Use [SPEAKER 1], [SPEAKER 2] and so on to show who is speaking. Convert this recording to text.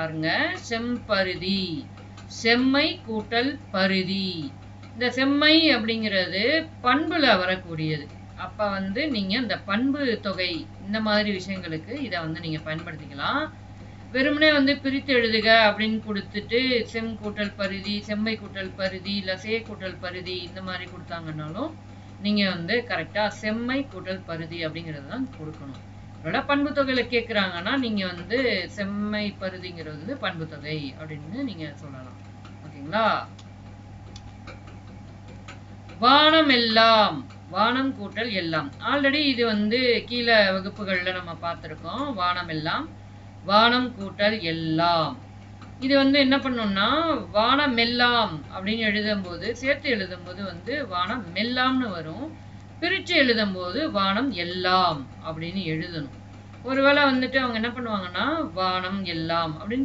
[SPEAKER 1] பாருங்க. செம்பருதி, செம்மை கூட்டல் பருதி. இந்த செம்மை அப்படிங்கிறது பண்புல வரக்கூடியது. அப்ப வந்து நீங்க இந்த பண்பு தொகை இந்த மாதிரி விஷயங்களுக்கு இதை வந்து நீங்க பயன்படுத்திக்கலாம். வெறுமனே வந்து பிரித்து எழுதுக அப்படின்னு கொடுத்துட்டு செம் கூட்டல் பருதி, செம்மை கூட்டல் பருதி, இல்ல சே கூட்டல் பருதி இந்த மாதிரி கொடுத்தாங்கன்னாலும் நீங்க வந்து கரெக்டா செம்மை கூட்டல் பருதி அப்படிங்கிறது தான் கொடுக்கணும். இதோட பண்பு தொகையில கேட்குறாங்கன்னா நீங்க வந்து செம்மை பருதிங்கிறது வந்து பண்பு தொகை அப்படின்னு நீங்க சொல்லலாம். ஓகேங்களா? வானம் எல்லாம், வானம் கூட்டல் எல்லாம். ஆல்ரெடி இது வந்து கீழே வகுப்புகள்ல நம்ம பார்த்துருக்கோம். வானம் எல்லாம், வானம் கூட்டல் எல்லாம். இது வந்து என்ன பண்ணோம்னா வானம் மெல்லாம் அப்படின்னு எழுதும்போது, சேர்த்து எழுதும்போது வந்து வானம் மெல்லாம்னு வரும். பிரிச்சு எழுதும்போது வானம் எல்லாம் அப்படின்னு எழுதணும். ஒருவேளை வந்துட்டு அவங்க என்ன பண்ணுவாங்கன்னா வானம் எல்லாம் அப்படின்னு